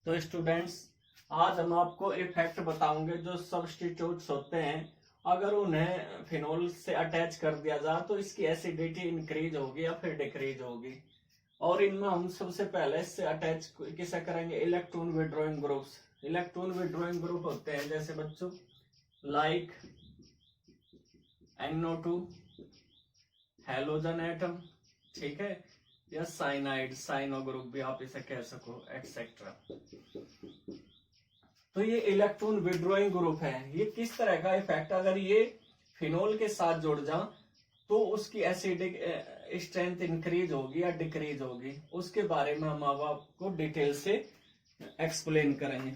तो स्टूडेंट्स, आज हम आपको इफेक्ट बताओगे जो सब्स्टिट्यूट्स होते हैं, अगर उन्हें फिनोल से अटैच कर दिया जाए तो इसकी एसिडिटी इंक्रीज होगी या फिर डिक्रीज होगी। और इनमें हम सबसे पहले इससे अटैच किसे करेंगे, electron withdrawing groups. Electron withdrawing group होते हैं जैसे बच्चों लाइक NO2 हैलोजन एटम, ठीक है, या साइनाइड, साइनो ग्रुप भी आप इसे कह सको, एक्सेट्रा। तो ये इलेक्ट्रॉन विड्रॉइंग ग्रुप है। ये किस तरह का इफेक्ट, अगर ये फिनोल के साथ जुड़ जा तो उसकी एसिडिक स्ट्रेंथ इंक्रीज होगी या डिक्रीज होगी, उसके बारे में हम अब आपको डिटेल से एक्सप्लेन करेंगे।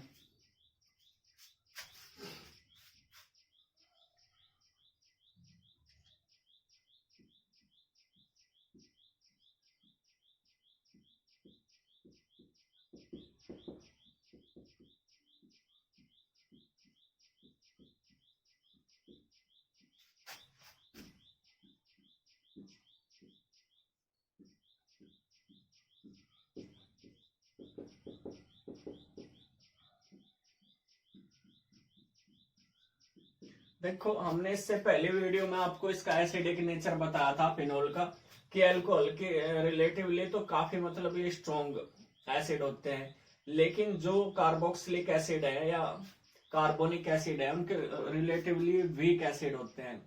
देखो, हमने इससे पहले वीडियो में आपको इसका एसिडिक नेचर बताया था फिनोल का, कि अल्कोहल के रिलेटिवली तो काफी मतलब ये स्ट्रॉन्ग एसिड होते हैं, लेकिन जो कार्बोक्सिलिक एसिड है या कार्बोनिक एसिड है उनके रिलेटिवली वीक एसिड होते हैं।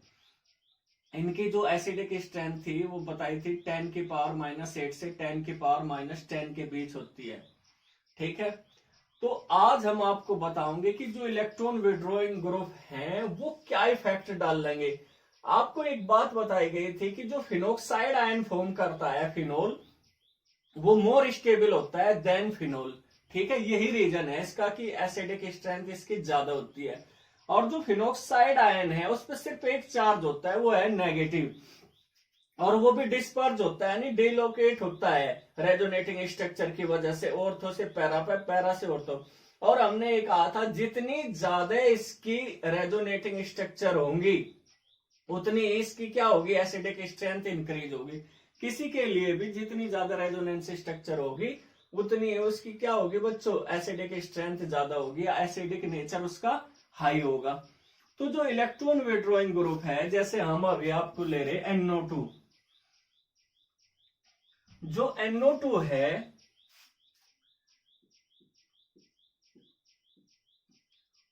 इनकी जो एसिडिक स्ट्रेंथ थी वो बताई थी 10⁻⁻8 से 10⁻10 के बीच होती है, ठीक है। तो आज हम आपको बताओगे कि जो इलेक्ट्रॉन विड्रॉइंग ग्रुप हैं वो क्या इफेक्ट डाल लेंगे। आपको एक बात बताई गई थी कि जो फिनोक्साइड आयन फॉर्म करता है फिनोल, वो मोर स्टेबल होता है देन फिनोल, ठीक है। यही रीजन है इसका कि एसिडिक स्ट्रेंथ इसकी ज्यादा होती है। और जो फिनोक्साइड आयन है उस पर सिर्फ एक चार्ज होता है, वो है नेगेटिव, और वो भी डिस्पर्ज होता है, यानी डिलोकेट होता है रेजोनेटिंग स्ट्रक्चर की वजह से, ऑर्थो से पैरा पे, पैरा से ऑर्थो। और हमने ये कहा था जितनी ज्यादा इसकी रेजोनेटिंग स्ट्रक्चर होंगी उतनी इसकी क्या होगी, एसिडिक स्ट्रेंथ इंक्रीज होगी। किसी के लिए भी जितनी ज्यादा रेजोनेंस स्ट्रक्चर होगी उतनी उसकी क्या होगी बच्चों, एसिडिक स्ट्रेंथ ज्यादा होगी, एसिडिक नेचर उसका हाई होगा। तो जो इलेक्ट्रॉन विड्रॉइंग ग्रुप है, जैसे हम अभी आपको ले रहे NO2, जो NO2 है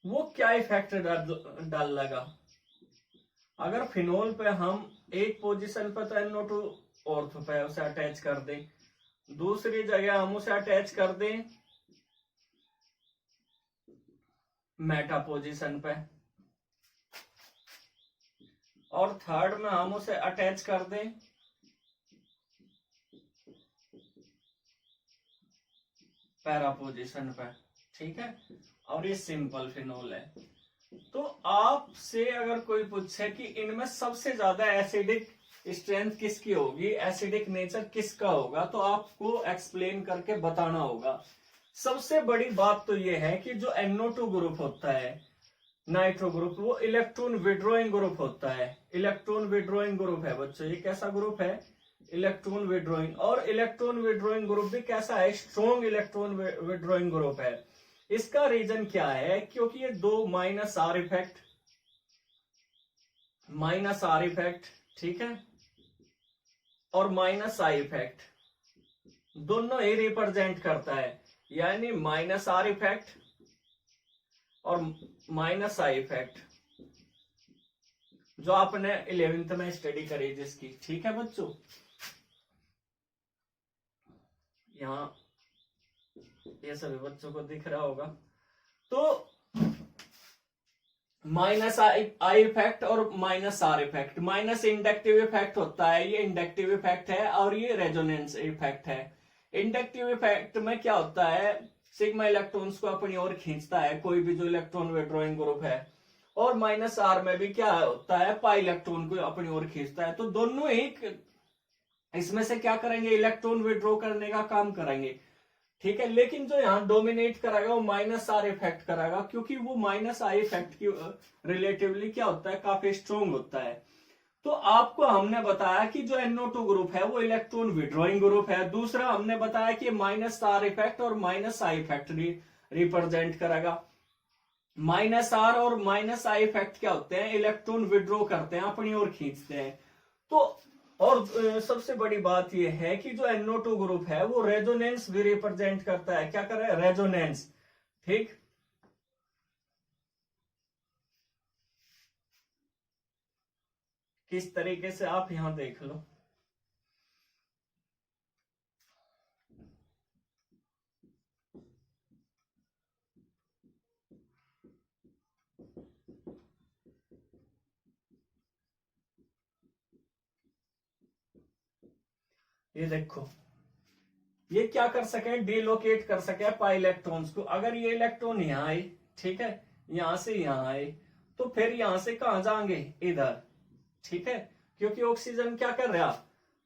वो क्या इफेक्ट डाल लगा। अगर फिनोल पे हम एक पोजीशन पे तो NO2 ऑर्थो पे उसे अटैच कर दें, दूसरी जगह हम उसे अटैच कर दें मेटा पोजीशन पे, और थर्ड में हम उसे अटैच कर दें पैरा पोजीशन पे, ठीक है। और ये सिंपल फिनोल है। तो आपसे अगर कोई पूछे कि इनमें सबसे ज्यादा एसिडिक स्ट्रेंथ किसकी होगी, एसिडिक नेचर किसका होगा, तो आपको एक्सप्लेन करके बताना होगा। सबसे बड़ी बात तो ये है कि जो NO2 ग्रुप होता है, नाइट्रो ग्रुप, वो इलेक्ट्रॉन विड्रॉइंग ग्रुप होता है। इलेक्ट्रॉन विड्रॉइंग ग्रुप है बच्चों, ये कैसा ग्रुप है, इलेक्ट्रॉन विड्रॉइंग। और इलेक्ट्रॉन विड्रॉइंग ग्रुप भी कैसा है, स्ट्रॉन्ग इलेक्ट्रॉन विड्रॉइंग ग्रुप है। इसका रीजन क्या है, क्योंकि ये दो -R इफेक्ट, ठीक है, और -I इफेक्ट दोनों ही रिप्रेजेंट करता है, यानी -R इफेक्ट और -I इफेक्ट, जो आपने 11th में स्टडी करी जिसकी, ठीक है बच्चों। यहाँ ये सभी बच्चों को दिख रहा होगा। तो -I इफेक्ट और -R effect, minus inductive effect होता है, ये इंडक्टिव इफेक्ट है, और ये रेजोनेंस इफेक्ट है। इंडक्टिव इफेक्ट में क्या होता है, सिग्मा इलेक्ट्रॉन्स को अपनी ओर खींचता है कोई भी जो इलेक्ट्रॉन विड्रॉइंग ग्रुप है, और -R में भी क्या होता है, पाई इलेक्ट्रॉन को अपनी ओर खींचता है। तो दोनों ही इसमें से क्या करेंगे, इलेक्ट्रॉन विड्रॉ करने का काम करेंगे, ठीक है। लेकिन जो यहाँ डोमिनेट करेगा वो -R इफेक्ट करेगा, क्योंकि वो -I इफेक्ट की रिलेटिवली क्या होता है, काफी स्ट्रॉन्ग होता है। तो आपको हमने बताया कि जो NO2 ग्रुप है वो इलेक्ट्रॉन विड्रॉइंग ग्रुप है। दूसरा हमने बताया कि -R इफेक्ट और -I इफेक्ट रिप्रेजेंट करेगा। माइनस आर और माइनस आई इफेक्ट क्या होते हैं, इलेक्ट्रॉन विड्रॉ करते हैं, अपनी ओर खींचते हैं। तो और सबसे बड़ी बात यह है कि जो NO2 ग्रुप है वो रेजोनेंस भी रिप्रेजेंट करता है। क्या कर रहा है, रेजोनेंस। ठीक, किस तरीके से आप यहां देख लो। ये देखो, ये क्या कर सके, डिलोकेट कर सके पाई इलेक्ट्रॉन्स को। अगर ये इलेक्ट्रॉन यहां आए, ठीक है, यहां से यहां आए, तो फिर यहां से कहां जाएंगे, इधर। ठीक है, क्योंकि ऑक्सीजन क्या कर रहा,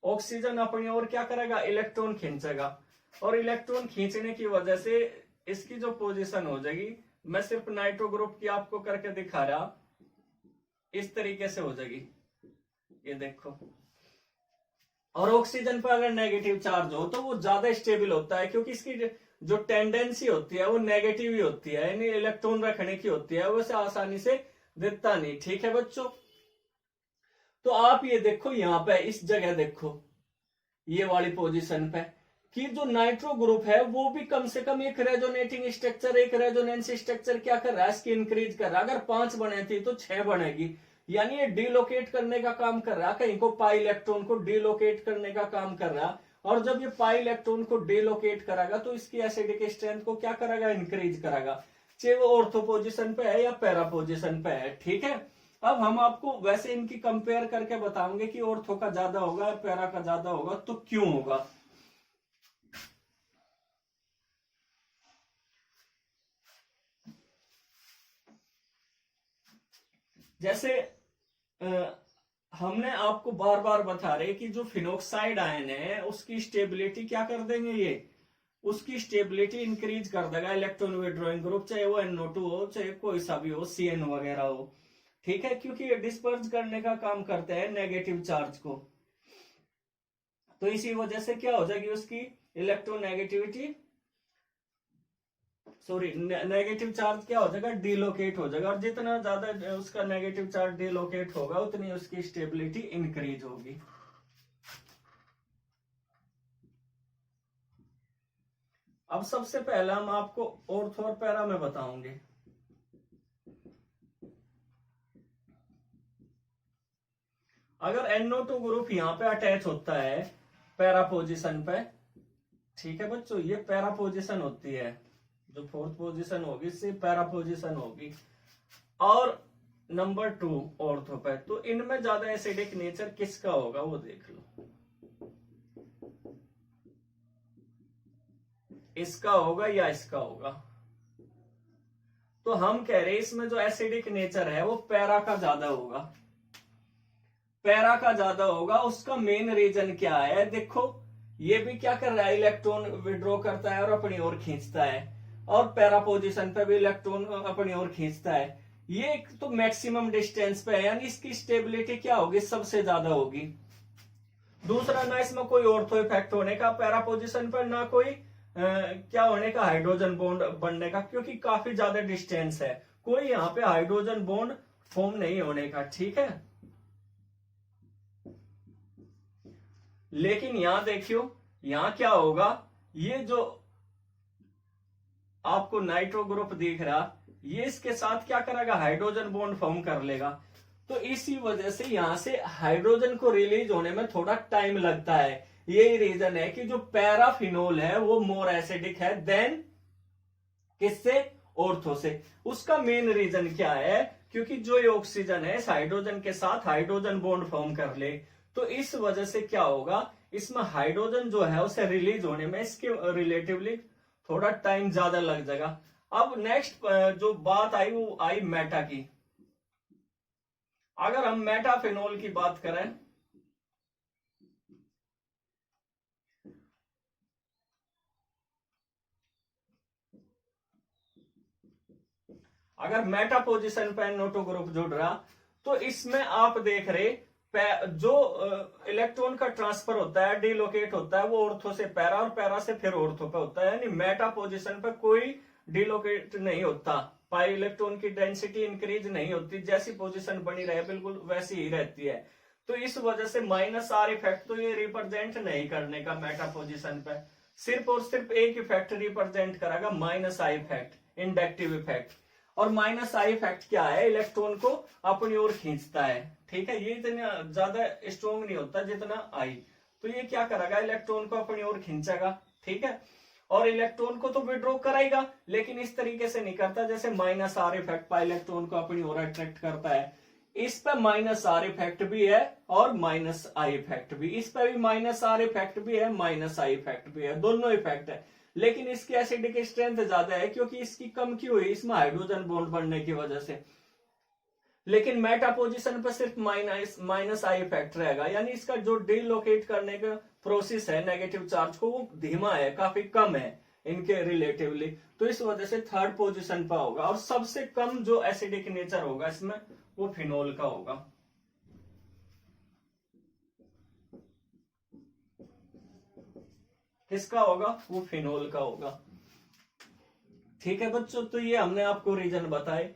ऑक्सीजन अपनी ओर क्या करेगा, इलेक्ट्रॉन खींचेगा। और इलेक्ट्रॉन खींचने की वजह से इसकी जो पोजीशन हो जाएगी, मैं सिर्फ नाइट्रो ग्रुप की आपको करके दिखा रहा, इस तरीके से हो जाएगी। ये देखो, और ऑक्सीजन पर अगर नेगेटिव चार्ज हो तो वो ज्यादा स्टेबल होता है, क्योंकि इसकी जो टेंडेंसी होती है वो नेगेटिव ही होती है, यानी इलेक्ट्रॉन रखने की होती है, वैसे आसानी से देता नहीं। ठीक है बच्चों, तो आप ये देखो यहां पे इस जगह देखो, ये वाली पोजीशन पे, कि जो नाइट्रो ग्रुप है वो भी कम से कम एक रेजोनेटिंग स्ट्रक्चर, एक रेजोनेंस स्ट्रक्चर क्या कर रहा है, इसकी इंक्रीज कर रहा है। अगर 5 बने थी तो 6 बनेगी, यानी ये डिलोकेट करने का काम कर रहा है, कहीं को पाई इलेक्ट्रॉन को डिलोकेट करने का काम कर रहा है। और जब ये पाई इलेक्ट्रॉन को डिलोकेट करेगा तो इसकी एसिडिक स्ट्रेंथ को क्या करेगा, इंक्रीज करेगा, चाहे वो ऑर्थो पोजिशन पे है या पैरा पोजिशन पे है। ठीक है, अब हम आपको वैसे इनकी कंपेयर करके बताएंगे कि ऑर्थो का ज्यादा होगा या पैरा का ज्यादा होगा, तो क्यों होगा। जैसे हमने आपको बार बार बता रहे कि जो फिनोक्साइड आयन है उसकी स्टेबिलिटी क्या कर देंगे, ये उसकी स्टेबिलिटी इंक्रीज कर देगा इलेक्ट्रॉन विड्रॉइंग ग्रुप, चाहे वो NO2 हो, चाहे कोई सा भी हो, CN वगैरह हो। ठीक है, क्योंकि ये डिस्पर्स करने का काम करते हैं नेगेटिव चार्ज को। तो इसी वजह से क्या हो जाएगी, उसकी इलेक्ट्रोनेगेटिविटी, सॉरी नेगेटिव चार्ज क्या हो जाएगा, डिलोकेट हो जाएगा। और जितना ज्यादा उसका नेगेटिव चार्ज डिलोकेट होगा उतनी उसकी स्टेबिलिटी इंक्रीज होगी। अब सबसे पहले हम आपको ऑर्थो और पैरा में बताऊंगे। अगर NO2 ग्रुप यहां पे अटैच होता है पैरा पोजिशन पे, ठीक है बच्चों, ये पैरा पोजिशन होती है, जो 4th पोजिशन होगी इससे पैरा पोजिशन होगी। और नंबर 2 ऑर्थो पे, तो इनमें ज्यादा एसिडिक नेचर किसका होगा वो देख लो, इसका होगा या इसका होगा। तो हम कह रहे हैं इसमें जो एसिडिक नेचर है वो पैरा का ज्यादा होगा, पैरा का ज्यादा होगा। उसका मेन रीजन क्या है, देखो ये भी क्या कर रहा है, इलेक्ट्रॉन विड्रॉ करता है और अपनी ओर खींचता है, और पैरा पोजिशन पे भी इलेक्ट्रॉन अपनी ओर खींचता है। ये तो मैक्सिमम डिस्टेंस पे है, यानी इसकी स्टेबिलिटी क्या होगी, सबसे ज्यादा होगी। दूसरा, ना इसमें कोई ऑर्थो इफेक्ट होने का पैरा पोजिशन पर, ना कोई क्या होने का, हाइड्रोजन बॉन्ड बनने का, क्योंकि काफी ज्यादा डिस्टेंस है, कोई यहाँ पे हाइड्रोजन बॉन्ड फॉर्म नहीं होने का। ठीक है, लेकिन यहां देखियो, यहां क्या होगा, ये जो आपको नाइट्रो ग्रुप दिख रहा, ये इसके साथ क्या करेगा, हाइड्रोजन बॉन्ड फॉर्म कर लेगा। तो इसी वजह से यहां से हाइड्रोजन को रिलीज होने में थोड़ा टाइम लगता है। यही रीजन है कि जो पैराफिनोल है वो मोर एसिडिक है देन किससे, ऑर्थो से। उसका मेन रीजन क्या है, क्योंकि जो ये ऑक्सीजन है इस हाइड्रोजन के साथ हाइड्रोजन बॉन्ड फॉर्म कर ले, तो इस वजह से क्या होगा, इसमें हाइड्रोजन जो है उसे रिलीज होने में इसके रिलेटिवली थोड़ा टाइम ज्यादा लग जाएगा। अब नेक्स्ट जो बात आई वो आई मेटा की। अगर हम मेटाफिनोल की बात करें, अगर मेटा पोजिशन पे NO2 ग्रुप जुड़ रहा, तो इसमें आप देख रहे जो इलेक्ट्रॉन का ट्रांसफर होता है, डिलोकेट होता है, वो ऑर्थो से पैरा और पैरा से फिर ऑर्थो पे होता है, यानी मेटा पोजिशन पे कोई डिलोकेट नहीं होता, पाई इलेक्ट्रॉन की डेंसिटी इंक्रीज नहीं होती, जैसी पोजीशन बनी रहे बिल्कुल वैसी ही रहती है। तो इस वजह से माइनस आर इफेक्ट तो ये रिप्रेजेंट नहीं करने का मेटा पोजीशन पे, सिर्फ और सिर्फ एक इफेक्ट रिप्रेजेंट करेगा, minus I effect, inductive effect. और माइनस आई इफेक्ट क्या है, इलेक्ट्रॉन को अपनी ओर खींचता है, ठीक है। ये इतना ज्यादा स्ट्रॉन्ग नहीं होता जितना आई, तो ये क्या करेगा, इलेक्ट्रॉन को अपनी ओर खींचेगा, ठीक है। और इलेक्ट्रॉन को तो विड्रॉ कराएगा, लेकिन इस तरीके से नहीं करता जैसे माइनस आर इफेक्ट पर इलेक्ट्रॉन को अपनी ओर अट्रैक्ट करता है। इस पे माइनस आर इफेक्ट भी है और माइनस आई इफेक्ट भी, इस पे भी माइनस आर इफेक्ट भी है, माइनस आई इफेक्ट भी है, दोनों इफेक्ट है। लेकिन इसकी एसिडिक स्ट्रेंथ ज्यादा है क्योंकि इसकी कम क्यों हुई, इसमें हाइड्रोजन बॉन्ड बनने की वजह से। लेकिन मेटा पोजीशन पर सिर्फ माइनस आई इफेक्ट रहेगा, यानी इसका जो डिलोकेट करने का प्रोसेस है नेगेटिव चार्ज को, वो धीमा है, काफी कम है इनके रिलेटिवली। तो इस वजह से थर्ड पोजीशन पर होगा। और सबसे कम जो एसिडिक नेचर होगा इसमें वो फिनोल का होगा। किसका होगा, वो फिनोल का होगा, ठीक है बच्चों। तो ये हमने आपको रीजन बताए।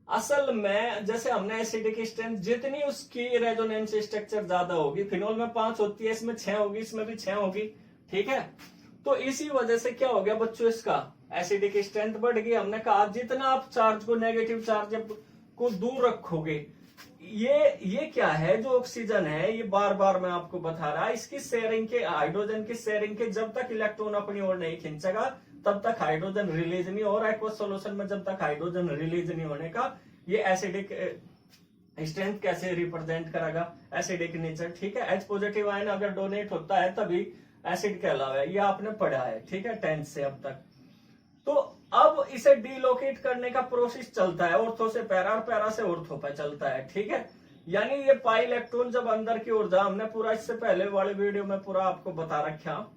असल में जैसे हमने एसिडिक स्ट्रेंथ जितनी उसकी रेजोनेंस स्ट्रक्चर ज्यादा होगी, फिनोल में 5 होती है, इसमें 6 होगी, इसमें भी 6 होगी, ठीक है। तो इसी वजह से क्या हो गया बच्चों, इसका एसिडिक स्ट्रेंथ बढ़ गई। हमने कहा जितना आप चार्ज को, नेगेटिव चार्ज को दूर रखोगे, ये क्या है, जो ऑक्सीजन है, ये बार बार मैं आपको बता रहा, इसकी शेयरिंग के, हाइड्रोजन की शेयरिंग के, जब तक इलेक्ट्रॉन अपनी ओर नहीं खींचेगा तब तक हाइड्रोजन रिलीज नहीं हो रहा है। एक्वस सोल्यूशन में जब तक हाइड्रोजन रिलीज नहीं होने का, ये एसिडिक स्ट्रेंथ कैसे रिप्रेजेंट करेगा, एसिडिक नेचर, ठीक है। H पॉजिटिव आयन अगर डोनेट होता है तभी एसिड कहलावा है, ये आपने पढ़ा है, ठीक है, 10th से अब तक। तो अब इसे डिलोकेट करने का प्रोसेस चलता है, ऑर्थो से पैरा और पैरा से ऑर्थो पे चलता है, ठीक है। यानी ये पाई इलेक्ट्रॉन जब अंदर की ओर जा, हमने पूरा इससे पहले वाले वीडियो में पूरा आपको बता रखा,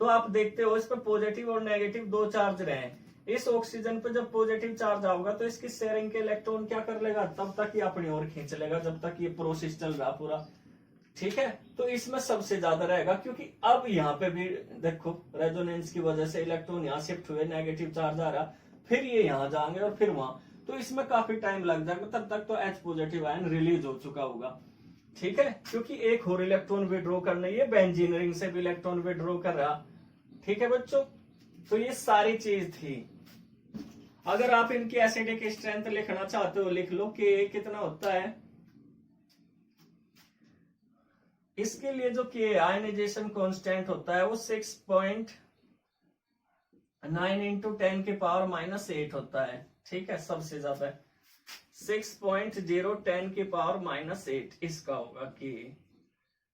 तो आप देखते हो इस पे पॉजिटिव और नेगेटिव दो चार्ज रहे। इस ऑक्सीजन पे जब पॉजिटिव चार्ज आऊगा तो इसकी शेयरिंग के इलेक्ट्रॉन क्या कर लेगा, तब तक ये अपनी ओर खींच लेगा जब तक ये प्रोसेस चल रहा पूरा, ठीक है। तो इसमें सबसे ज्यादा रहेगा, क्योंकि अब यहाँ पे भी देखो रेजोनेंस की वजह से इलेक्ट्रॉन यहाँ शिफ्ट हुए, नेगेटिव चार्ज आ रहा, फिर ये यहाँ जाएंगे और फिर वहां, तो इसमें काफी टाइम लग जाएगा, तब तक तो H पॉजिटिव आयन रिलीज हो चुका होगा, ठीक है। क्योंकि एक और इलेक्ट्रॉन विड्रॉ करने, ये बेंजीन रिंग से भी इलेक्ट्रॉन विड्रॉ कर रहा, ठीक है बच्चों। तो ये सारी चीज थी। अगर आप इनकी एसिडिक स्ट्रेंथ लिखना चाहते हो लिख लो कि कितना होता है। इसके लिए जो कि आयनाइजेशन कांस्टेंट होता है वो 6.9 इंटू 10 के पावर माइनस 8 होता है, ठीक है। सबसे ज्यादा 6.010 के पावर माइनस 8 इसका होगा कि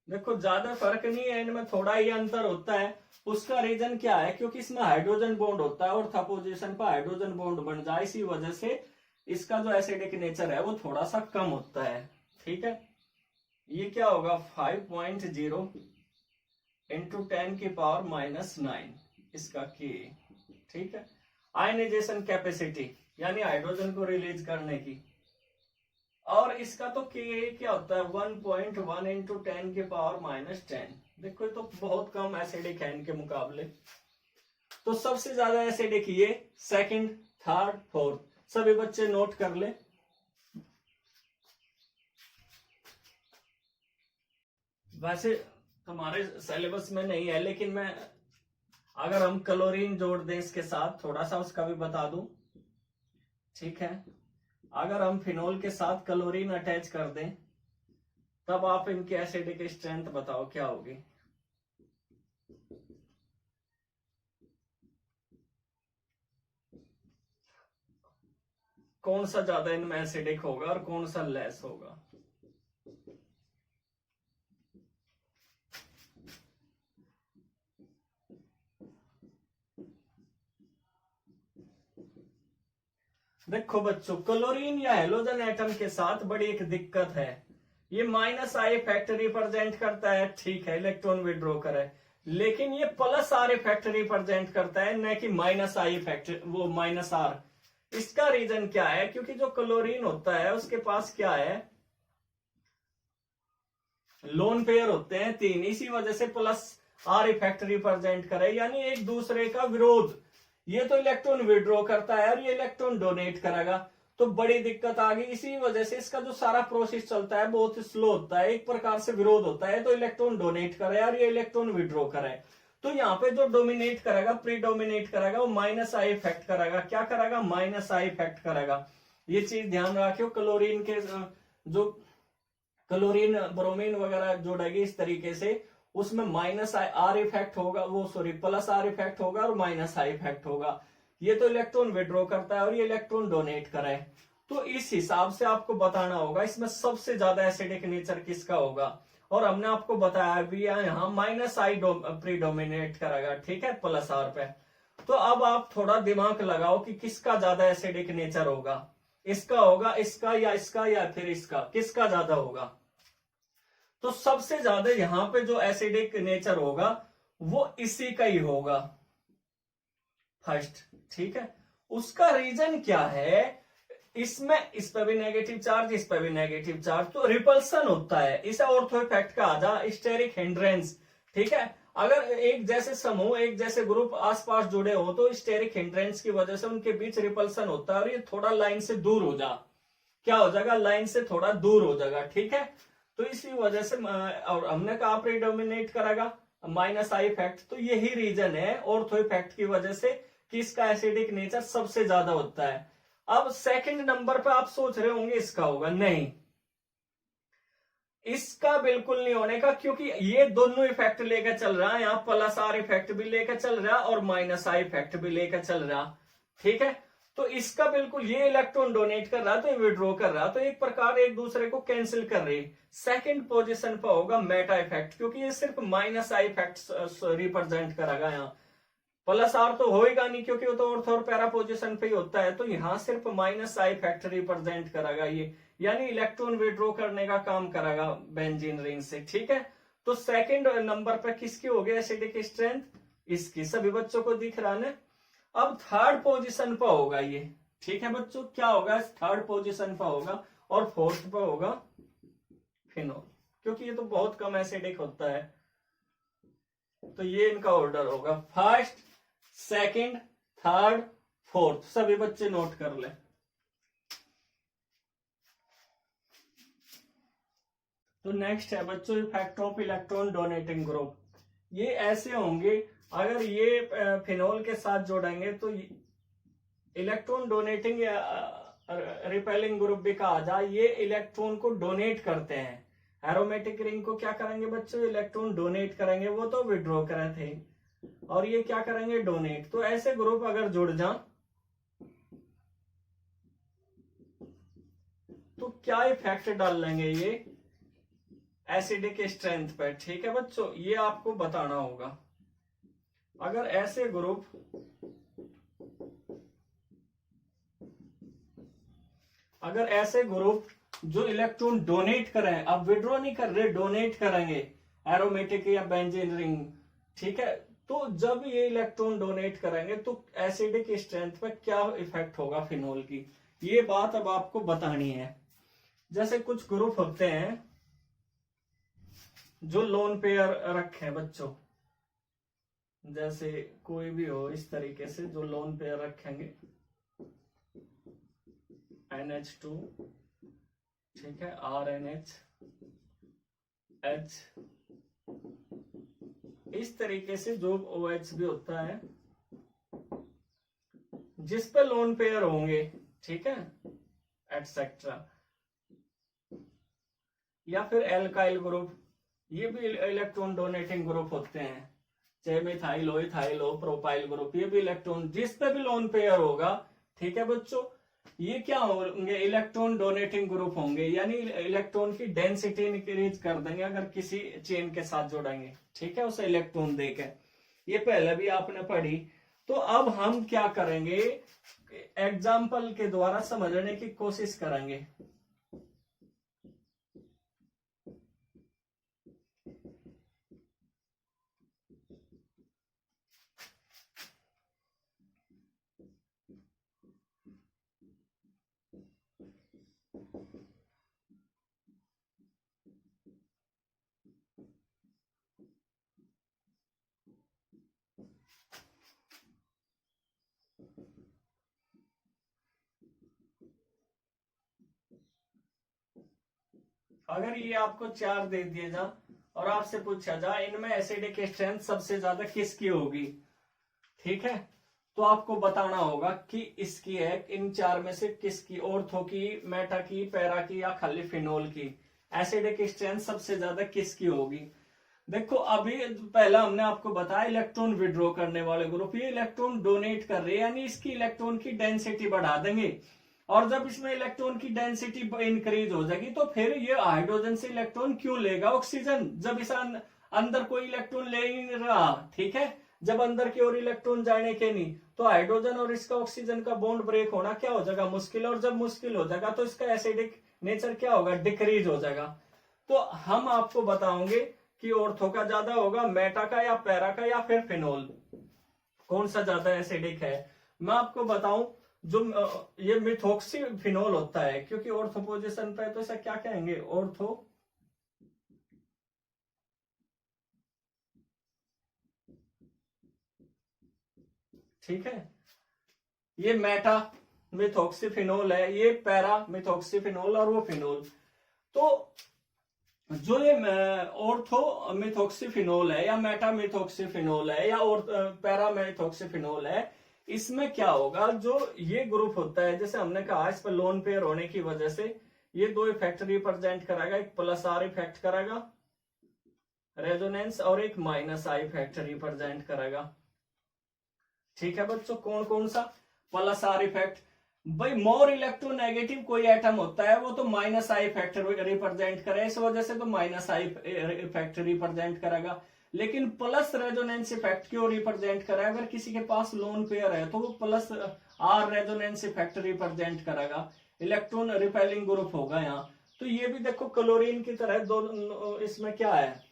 देखो ज्यादा फर्क नहीं है इनमें, थोड़ा ही अंतर होता है। उसका रीजन क्या है, क्योंकि इसमें हाइड्रोजन बॉन्ड होता है और था पोजीशन पर हाइड्रोजन बॉन्ड बन जाए, इसी वजह से इसका जो एसिडिक नेचर है वो थोड़ा सा कम होता है, ठीक है। ये क्या होगा 5.0 इंटू 10 की पावर माइनस 9 इसका की, ठीक है। आयनाइजेशन कैपेसिटी यानी हाइड्रोजन को रिलीज करने की, और इसका तो के क्या होता है 1.1 इंटू 10 के पावर माइनस 10। देखो तो बहुत कम एसिडिक है इनके मुकाबले। तो सबसे ज्यादा एसिडिक ये, सेकंड, थर्ड, फोर्थ, सभी बच्चे नोट कर ले। वैसे हमारे सिलेबस में नहीं है, लेकिन मैं अगर हम क्लोरीन जोड़ दें इसके साथ, थोड़ा सा उसका भी बता दूं, ठीक है। अगर हम फिनोल के साथ क्लोरीन अटैच कर दें तब आप इनकी एसिडिक स्ट्रेंथ बताओ क्या होगी। कौन सा ज्यादा इनमें एसिडिक होगा और कौन सा लेस होगा। देखो बच्चों, क्लोरीन या हेलोजन एटम के साथ बड़ी एक दिक्कत है, ये माइनस आई इफेक्ट रिप्रेजेंट करता है, ठीक है, इलेक्ट्रॉन विड्रॉ करे, लेकिन ये प्लस आर इफेक्ट रिप्रेजेंट करता है, न कि माइनस आई इफेक्ट, वो माइनस आर। इसका रीजन क्या है, क्योंकि जो क्लोरीन होता है उसके पास क्या है, लोन पेयर होते हैं 3, इसी वजह से प्लस आर इफेक्ट रिप्रेजेंट करे, यानी एक दूसरे का विरोध, ये तो इलेक्ट्रॉन विड्रॉ करता है और ये इलेक्ट्रॉन डोनेट करेगा। तो बड़ी दिक्कत आ गई, इसी वजह से इसका जो सारा प्रोसेस चलता है बहुत ही स्लो होता है, एक प्रकार से विरोध होता है। तो इलेक्ट्रॉन डोनेट करे और ये इलेक्ट्रॉन विड्रॉ करे। तो यहाँ पे जो डोमिनेट करेगा, प्रीडोमिनेट करेगा, वो माइनस आई इफेक्ट करेगा। क्या करेगा? माइनस आई इफेक्ट करेगा। ये चीज ध्यान रखियो। क्लोरीन के जो क्लोरीन ब्रोमीन वगैरह जोड़ेगी इस तरीके से, उसमें माइनस आर इफेक्ट होगा, वो सॉरी प्लस आर इफेक्ट होगा और माइनस आई इफेक्ट होगा। ये तो इलेक्ट्रॉन विड्रॉ करता है और ये इलेक्ट्रॉन डोनेट करे। तो इस हिसाब से आपको बताना होगा इसमें सबसे ज्यादा एसिडिक नेचर किसका होगा। और हमने आपको बताया भी यहाँ माइनस आई प्रीडोमिनेट करेगा, ठीक है, प्लस आर पे। तो अब आप थोड़ा दिमाग लगाओ कि किसका ज्यादा एसिडिक नेचर होगा। इसका होगा, इसका, या फिर इसका, किसका ज्यादा होगा? तो सबसे ज्यादा यहां पे जो एसिडिक नेचर होगा वो इसी का ही होगा, फर्स्ट, ठीक है। उसका रीजन क्या है? इसमें इस पे भी नेगेटिव चार्ज, इस पे भी नेगेटिव चार्ज, तो रिपल्सन होता है। इसे ऑर्थो इफेक्ट कहा जा, स्टेरिक हिंड्रेंस, ठीक है। अगर एक जैसे समूह, एक जैसे ग्रुप आसपास जुड़े हो तो स्टेरिक हिंड्रेंस की वजह से उनके बीच रिपल्सन होता है और ये थोड़ा लाइन से दूर हो जा, क्या हो जाएगा? लाइन से थोड़ा दूर हो जाएगा, ठीक है। तो इसी वजह से, और हमने कहा प्रीडोमिनेट करेगा, माइनस आई इफेक्ट। तो यही रीजन है ऑर्थो इफेक्ट की वजह से कि इसका एसिडिक नेचर सबसे ज्यादा होता है। अब सेकंड नंबर पे आप सोच रहे होंगे इसका होगा, नहीं, इसका बिल्कुल नहीं होने का, क्योंकि ये दोनों इफेक्ट लेकर चल रहा है। यहाँ प्लस आर इफेक्ट भी लेकर चल रहा और माइनस आई इफेक्ट भी लेकर चल रहा, ठीक है। तो इसका बिल्कुल, ये इलेक्ट्रॉन डोनेट कर रहा तो ये विड्रॉ कर रहा, तो एक प्रकार एक दूसरे को कैंसिल कर रही। सेकंड पोजीशन पर होगा मेटा इफेक्ट, क्योंकि ये सिर्फ माइनस आई इफेक्ट रिप्रेजेंट करेगा। यहाँ प्लस आर तो होएगा नहीं, क्योंकि वो तो ऑर्थो और पैरा पोजीशन पे ही होता है। तो यहाँ सिर्फ माइनस आई इफेक्ट रिप्रेजेंट करेगा ये, यानी इलेक्ट्रॉन विड्रॉ करने का काम करेगा बेंजीन रिंग से, ठीक है। तो सेकंड नंबर पे किसकी हो गई एसिडिक स्ट्रेंथ? इसकी। सभी बच्चों को दिख रहा है। अब थर्ड पोजीशन पर होगा ये, ठीक है बच्चों। क्या होगा? थर्ड पोजीशन पर होगा और फोर्थ पर होगा फिनोल, क्योंकि ये तो बहुत कम एसिडिक होता है। तो ये इनका ऑर्डर होगा, फर्स्ट, सेकंड, थर्ड, फोर्थ। सभी बच्चे नोट कर ले। तो नेक्स्ट है बच्चों effect of electron donating group. ये ऐसे होंगे, अगर ये फिनोल के साथ जोड़ेंगे तो इलेक्ट्रॉन डोनेटिंग या रिपेलिंग ग्रुप भी कहा जाए, ये इलेक्ट्रॉन को डोनेट करते हैं। एरोमेटिक रिंग को क्या करेंगे बच्चों? इलेक्ट्रॉन डोनेट करेंगे, वो तो विड्रॉ करे थे, और ये क्या करेंगे? डोनेट। तो ऐसे ग्रुप अगर जुड़ जा तो क्या इफेक्ट डाल लेंगे ये एसिडिक स्ट्रेंथ पर, ठीक है बच्चों। ये आपको बताना होगा। अगर ऐसे ग्रुप जो इलेक्ट्रॉन डोनेट करें, अब विड्रॉ नहीं कर रहे, डोनेट करेंगे, एरोमेटिक या बेंजीन रिंग, ठीक है। तो जब ये इलेक्ट्रॉन डोनेट करेंगे तो एसिडिक स्ट्रेंथ पर क्या इफेक्ट होगा फिनोल की, ये बात अब आपको बतानी है। जैसे कुछ ग्रुप होते हैं जो लोन पेयर रखे हैं बच्चों, जैसे कोई भी हो इस तरीके से जो लोन पेयर रखेंगे, NH2, ठीक है, RNH, H, इस तरीके से जो OH भी होता है जिस पे लोन पेयर होंगे, ठीक है, एटसेट्रा। या फिर एल्काइल ग्रुप, ये भी इलेक्ट्रॉन डोनेटिंग ग्रुप होते हैं, चाहे मिथाइल हो, इथाइल हो, प्रोपाइल ग्रुप, ये भी इलेक्ट्रॉन, जिस पे भी लोन पेयर होगा, ठीक है बच्चों, ये क्या होंगे? इलेक्ट्रॉन डोनेटिंग ग्रुप होंगे, यानी इलेक्ट्रॉन की डेंसिटी इंक्रीज कर देंगे अगर किसी चेन के साथ जोड़ेंगे, ठीक है, उसे इलेक्ट्रॉन देकर। ये पहले भी आपने पढ़ी। तो अब हम क्या करेंगे? एग्जाम्पल के द्वारा समझने की कोशिश करेंगे। अगर ये आपको 4 दे दिए जा और आपसे पूछा जा इनमें एसिडिक स्ट्रेंथ सबसे ज्यादा किसकी होगी, ठीक है, तो आपको बताना होगा कि इसकी है, इन 4 में से किसकी, ऑर्थो की, मेटा की, पैरा की या खाली फिनोल की एसिडिक स्ट्रेंथ सबसे ज्यादा किसकी होगी। देखो अभी पहला हमने आपको बताया इलेक्ट्रॉन विड्रॉ करने वाले ग्रुप, ये इलेक्ट्रॉन डोनेट कर रहे हैं, यानी इसकी इलेक्ट्रॉन की डेंसिटी बढ़ा देंगे, और जब इसमें इलेक्ट्रॉन की डेंसिटी इंक्रीज हो जाएगी तो फिर ये हाइड्रोजन से इलेक्ट्रॉन क्यों लेगा ऑक्सीजन, जब इस अंदर कोई इलेक्ट्रॉन ले ही नहीं रहा, ठीक है, जब अंदर की ओर इलेक्ट्रॉन जाने के नहीं, तो हाइड्रोजन और इसका ऑक्सीजन का बॉन्ड ब्रेक होना क्या हो जाएगा, मुश्किल, और जब मुश्किल हो जाएगा तो इसका एसिडिक नेचर क्या होगा, डिक्रीज हो जाएगा। तो हम आपको बताओगे कि ऑर्थो का ज्यादा होगा, मेटा का या पैरा का या फिर फिनोल, कौन सा ज्यादा एसिडिक है। मैं आपको बताऊं जो ये मिथॉक्सी फिनोल होता है, क्योंकि ऑर्थो पोजीशन पे तो इसे क्या कहेंगे, ऑर्थो ठीक है, ये मेटा मिथॉक्सीफिनोल है, ये पैरा मिथॉक्सीफिनोल और वो फिनोल। तो जो ये ऑर्थो मिथॉक्सीफिनोल है या मेटा मिथॉक्सीफिनोल है या पैरा मिथॉक्सीफिनोल है, इसमें क्या होगा, जो ये ग्रुप होता है, जैसे हमने कहा इस पर लोन पेयर होने की वजह से ये 2 इफेक्ट रिप्रेजेंट कराएगा, एक प्लस आर इफेक्ट कराएगा रेजोनेंस और एक माइनस आई इफेक्ट रिप्रेजेंट कराएगा, ठीक है बच्चों। कौन कौन सा, प्लस आर इफेक्ट, भाई मोर इलेक्ट्रोनेगेटिव कोई एटम होता है वो तो माइनस आई इफेक्ट रिप्रेजेंट करे, इस वजह से तो माइनस आई इफेक्ट रिप्रेजेंट करेगा, लेकिन प्लस रेजोनेंस इफेक्ट क्यों रिप्रेजेंट करेगा, अगर किसी के पास लोन पेयर है तो वो plus R resonance effect represent करेगा, इलेक्ट्रॉन रिपेलिंग ग्रुप होगा यहाँ। तो ये भी देखो क्लोरीन की तरह दो, इसमें क्या है,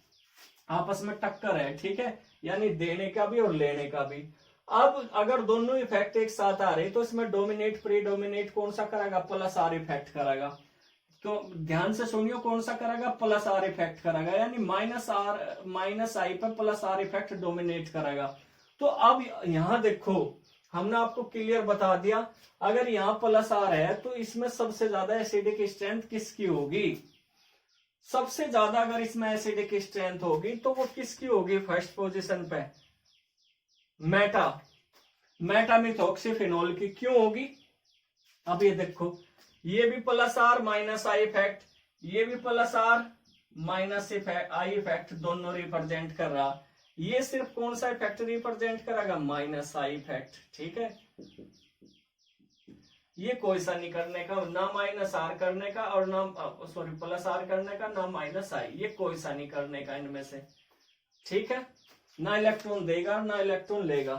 आपस में टक्कर है, ठीक है, यानी देने का भी और लेने का भी। अब अगर दोनों इफेक्ट एक साथ आ रहे तो इसमें डोमिनेट प्रीडोमिनेट कौन सा करेगा, प्लस आर इफेक्ट करेगा, तो ध्यान से सुनियो कौन सा करेगा, प्लस आर इफेक्ट करेगा, यानी माइनस आई पर प्लस आर इफेक्ट डोमिनेट करेगा। तो अब यहां देखो हमने आपको क्लियर बता दिया, अगर यहाँ प्लस आर है तो इसमें सबसे ज्यादा एसिडिक स्ट्रेंथ किसकी होगी, सबसे ज्यादा अगर इसमें एसिडिक स्ट्रेंथ होगी तो वो किसकी होगी, फर्स्ट पोजीशन पे मेटा मिथॉक्सीफिनोल की, क्यों होगी, अब ये देखो ये भी plus or minus I effect, ये भी plus or minus I effect दोनों रिप्रेजेंट कर रहा, ये सिर्फ कौन सा इफेक्ट रिप्रेजेंट करेगा, माइनस आई इफेक्ट, ठीक है, ये कोई सा नहीं करने का, ना माइनस आर करने का और ना सॉरी प्लस आर करने का, ना माइनस आई, ये कोई सा नहीं करने का इनमें से, ठीक है, ना इलेक्ट्रॉन देगा ना इलेक्ट्रॉन लेगा।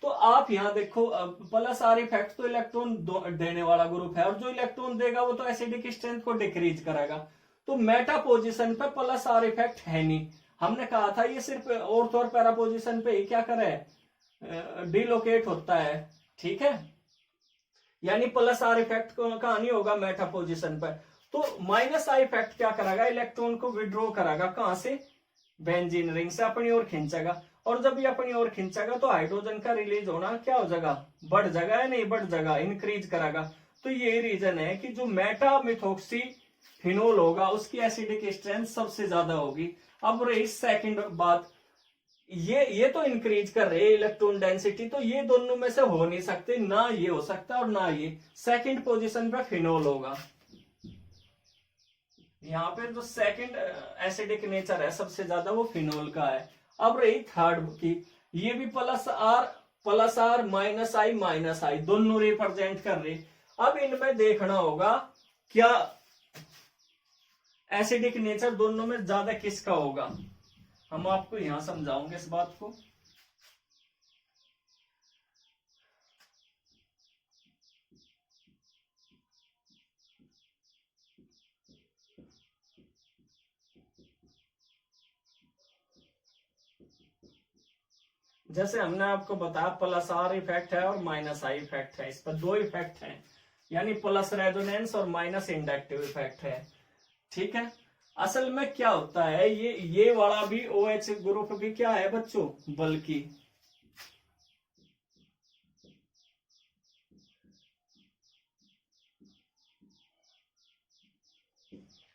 तो आप यहाँ देखो प्लस आर इफेक्ट तो इलेक्ट्रॉन देने वाला ग्रुप है, और जो इलेक्ट्रॉन देगा वो तो एसिडिक स्ट्रेंथ को डिक्रीज करेगा, तो मेटा पोजीशन पे प्लस आर इफेक्ट है नहीं, हमने कहा था ये सिर्फ ऑर्थो और पैरा पोजीशन पे ही क्या करे, डिलोकेट होता है, ठीक है, यानी प्लस आर इफेक्ट का नहीं होगा मेटा पोजीशन पर। तो माइनस आई इफेक्ट क्या करेगा, इलेक्ट्रॉन को विड्रॉ करेगा, कहां से, बेंजीन रिंग से अपनी ओर खींचेगा, और जब ये अपनी ओर खींचेगा तो हाइड्रोजन का रिलीज होना क्या हो जाएगा, बढ़ जाएगा या नहीं बढ़ जाएगा, इंक्रीज करेगा। तो ये रीजन है कि जो मेटा मिथॉक्सी फिनोल होगा उसकी एसिडिक स्ट्रेंथ सबसे ज्यादा होगी। अब रही सेकंड बात, ये तो इंक्रीज कर रहे इलेक्ट्रॉन डेंसिटी, तो ये दोनों में से हो नहीं सकते, ना ये हो सकता और ना ये, सेकंड पोजीशन पे फिनोल होगा। यहाँ पे जो सेकंड एसिडिक नेचर है सबसे ज्यादा वो फिनोल का है। अब रही थर्ड की, ये भी प्लस आर माइनस आई दोनों रिप्रेजेंट कर रहे। अब इनमें देखना होगा क्या एसिडिक नेचर दोनों में ज्यादा किसका होगा, हम आपको यहां समझाओगे इस बात को। जैसे हमने आपको बताया प्लस आर इफेक्ट है और माइनस आई इफेक्ट है, इस पर 2 इफेक्ट हैं, यानी प्लस रेजोनेंस और माइनस इंडक्टिव इफेक्ट है, ठीक है। असल में क्या होता है, ये वाला भी OH ग्रुप भी क्या है बच्चों, बल्कि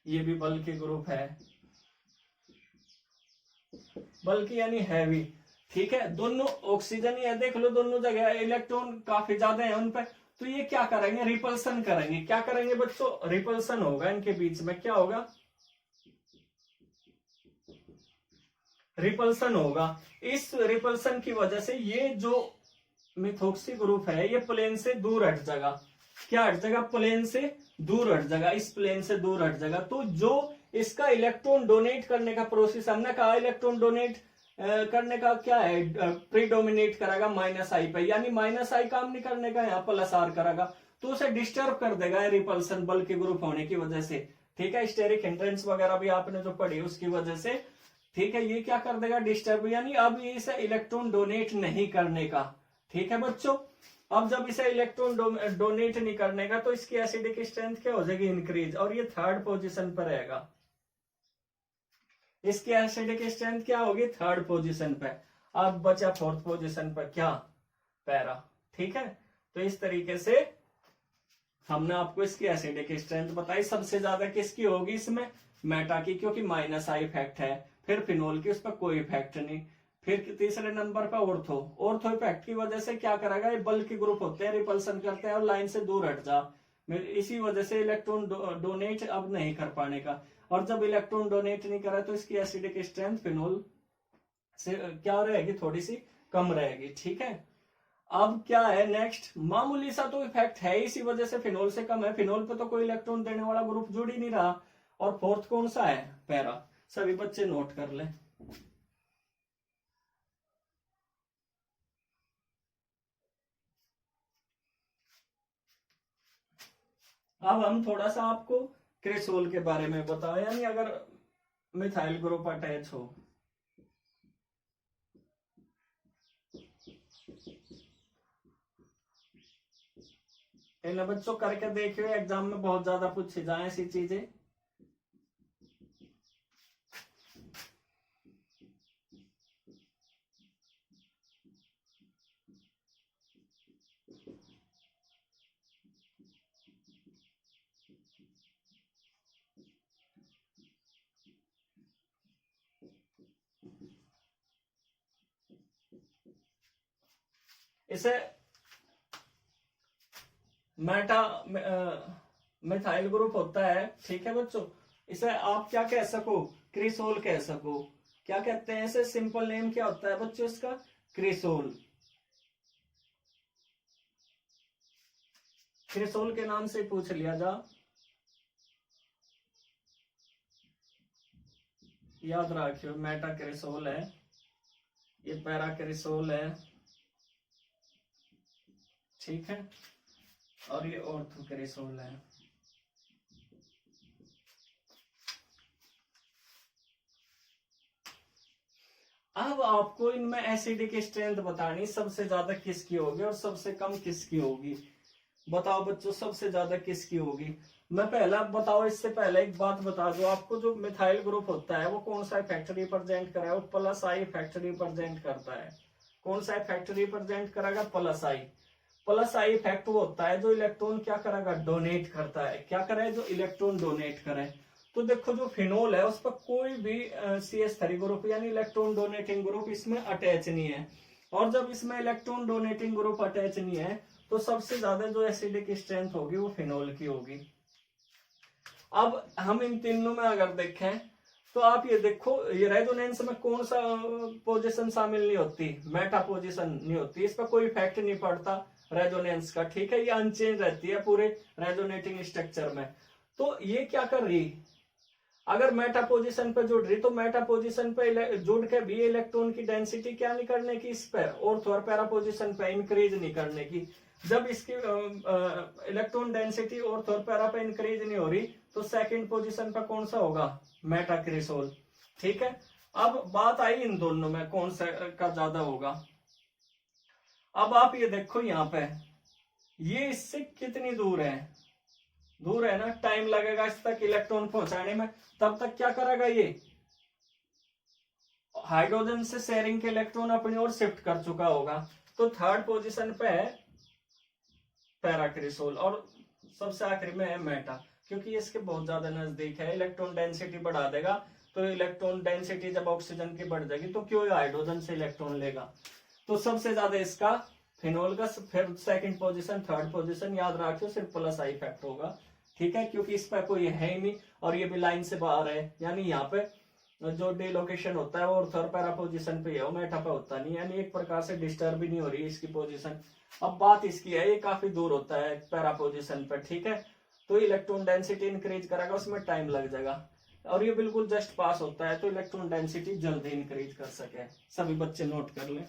ये भी बल्कि ग्रुप है, बल्कि यानी हैवी। ठीक है, दोनों ऑक्सीजन ही है, देख लो दोनों जगह इलेक्ट्रॉन काफी ज्यादा है उन पे, तो ये क्या करेंगे, रिपल्सन करेंगे। क्या करेंगे बच्चों, रिपल्सन होगा इनके बीच में, क्या होगा, रिपल्सन होगा। इस रिपल्सन की वजह से ये जो मिथॉक्सी ग्रुप है ये प्लेन से दूर हट जाएगा। क्या हट जाएगा, प्लेन से दूर हट जाएगा, इस प्लेन से दूर हट जाएगा। तो जो इसका इलेक्ट्रॉन डोनेट करने का प्रोसेस, हमने कहा इलेक्ट्रॉन डोनेट करने का क्या है, प्रीडोमिनेट करेगा माइनस आई पे, यानी माइनस आई काम नहीं करने का, यहाँ प्लस आर करेगा, तो उसे डिस्टर्ब कर देगा रिपल्सन बल के ग्रुप होने की वजह से। ठीक है, स्टेरिक हिंड्रेंस वगैरह भी आपने जो पढ़ी उसकी वजह से। ठीक है, ये क्या कर देगा, डिस्टर्ब, यानी अब इसे इलेक्ट्रॉन डोनेट नहीं करने का। ठीक है बच्चों, अब जब इसे इलेक्ट्रॉन डोनेट नहीं करने का तो इसकी एसिडिक स्ट्रेंथ क्या हो जाएगी, इंक्रीज, और ये थर्ड पोजीशन पर रहेगा। इसकी एसिडिक स्ट्रेंथ क्या होगी, थर्ड पोजीशन पे। अब बचा फोर्थ पोजीशन पर क्या, पैरा। ठीक है, तो इस तरीके से हमने आपको इसकी एसिडिक स्ट्रेंथ बताई। सबसे ज्यादा किसकी होगी इसमें, मेटा की, क्योंकि माइनस आई इफेक्ट है। फिर फिनोल की, उस पर कोई इफेक्ट नहीं। फिर तीसरे नंबर पर ऑर्थो, ऑर्थो इफेक्ट की वजह से क्या करेगा, ये बल्क के ग्रुप होते हैं, रिपल्सन करते हैं और लाइन से दूर हट जा, इसी वजह से इलेक्ट्रॉन डोनेट अब नहीं कर पाने का। और जब इलेक्ट्रॉन डोनेट नहीं करा तो इसकी एसिडिक स्ट्रेंथ फिनोल से क्या रहेगी, थोड़ी सी कम रहेगी। ठीक है, अब क्या है नेक्स्ट, मामूली सा तो इफेक्ट है, इसी वजह से फिनोल से कम है, फिनोल पे तो कोई इलेक्ट्रॉन देने वाला ग्रुप जुड़ ही नहीं रहा। और फोर्थ कौन सा है, पैरा। सभी बच्चे नोट कर ले। अब हम थोड़ा सा आपको क्रेसोल के बारे में बताओ, यानी अगर मिथाइल ग्रुप अटैच हो, इन बच्चों करके देखियो, एग्जाम में बहुत ज्यादा पूछी जाए ऐसी चीजें। इसे मेटा मिथाइल ग्रुप होता है। ठीक है बच्चों, इसे आप क्या कह सको, क्रिसोल कह सको। क्या कहते हैं इसे, सिंपल नेम क्या होता है बच्चों इसका, क्रिसोल। क्रिसोल के नाम से पूछ लिया जा, याद रखियो, मेटा क्रिसोल है, ये पैरा क्रिसोल है। ठीक है, और ये ऑर्थो क्रिसोल है। अब आपको इनमें एसिडिक स्ट्रेंथ बतानी, सबसे ज्यादा किसकी होगी और सबसे कम किसकी होगी। बताओ बच्चों, सबसे ज्यादा किसकी होगी। मैं पहला बताओ, इससे पहले एक बात बता दो आपको, जो मिथाइल ग्रुप होता है वो कौन सा इफेक्ट रिप्रेजेंट कर रहा है, वो प्लस आई इफेक्ट रिप्रेजेंट करता है। कौन सा इफेक्ट रिप्रेजेंट करेगा, plus I. Plus I effect वो होता है जो इलेक्ट्रॉन क्या करेगा, डोनेट करता है। क्या करे, जो इलेक्ट्रॉन डोनेट करे। तो देखो जो फिनोल है उस पर कोई भी CH3 ग्रुप यानी इलेक्ट्रॉन डोनेटिंग ग्रुप इसमें अटैच नहीं है। और जब इसमें इलेक्ट्रॉन डोनेटिंग ग्रुप अटैच नहीं है तो सबसे ज्यादा जो एसिडिक स्ट्रेंथ होगी वो फिनोल की होगी। अब हम इन तीनों में अगर देखें तो आप ये देखो, ये रेजोनेंस में कौन सा पोजीशन शामिल नहीं होती, मेटा पोजीशन नहीं होती, इस पर कोई इफेक्ट नहीं पड़ता रेजोनेंस का। ठीक है, ये अनचेंज रहती है पूरे रेजोनेटिंग स्ट्रक्चर में। तो ये क्या कर रही, अगर मेटा पोजीशन पे जुड़ रही तो मेटा पोजीशन पे जुड़ के भी इलेक्ट्रॉन की डेंसिटी क्या नहीं करने की, इस पर और पैरा पोजीशन पे इंक्रीज नहीं करने की। जब इसकी इलेक्ट्रॉन डेंसिटी और पैरा पे इंक्रीज नहीं हो रही तो सेकंड पोजीशन पे कौन सा होगा, मेटा क्रिसोल। ठीक है, अब बात आई इन दोनों में कौन सा का ज्यादा होगा। अब आप ये देखो यहाँ पे, ये इससे कितनी दूर है, दूर है ना, टाइम लगेगा इस तक इलेक्ट्रॉन पहुंचाने में। तब तक क्या करेगा, ये हाइड्रोजन से शेयरिंग के इलेक्ट्रॉन अपनी ओर शिफ्ट कर चुका होगा। तो थर्ड पोजीशन पे है पैराक्रिसोल और सबसे आखिरी में है मेटा। क्योंकि इसके बहुत ज्यादा नजदीक है। इलेक्ट्रॉन डेंसिटी बढ़ा देगा, तो इलेक्ट्रॉन डेंसिटी जब ऑक्सीजन की बढ़ जाएगी तो क्यों हाइड्रोजन से इलेक्ट्रॉन लेगा। तो सबसे ज्यादा इसका फिनोल का, फिर सेकंड पोजीशन, थर्ड पोजीशन, याद रखियो सिर्फ प्लस आई इफेक्ट होगा, ठीक है, क्योंकि इस पर कोई है ही नहीं और ये भी लाइन से बाहर है, यानी यहाँ पे जो डिलोकेशन होता है वो ऑर्थो और पैरा पोजीशन पे है, वो मेटा पे होता नहीं, यानी एक प्रकार से डिस्टर्ब भी नहीं हो रही इसकी पोजीशन। अब बात इसकी है, ये काफी दूर होता है पैरा पोजीशन पे, ठीक है, तो इलेक्ट्रॉन डेंसिटी इंक्रीज करेगा, उसमें टाइम लग जाएगा, और ये बिल्कुल जस्ट पास होता है, तो इलेक्ट्रॉन डेंसिटी जल्दी इंक्रीज कर सके। सभी बच्चे नोट कर लें।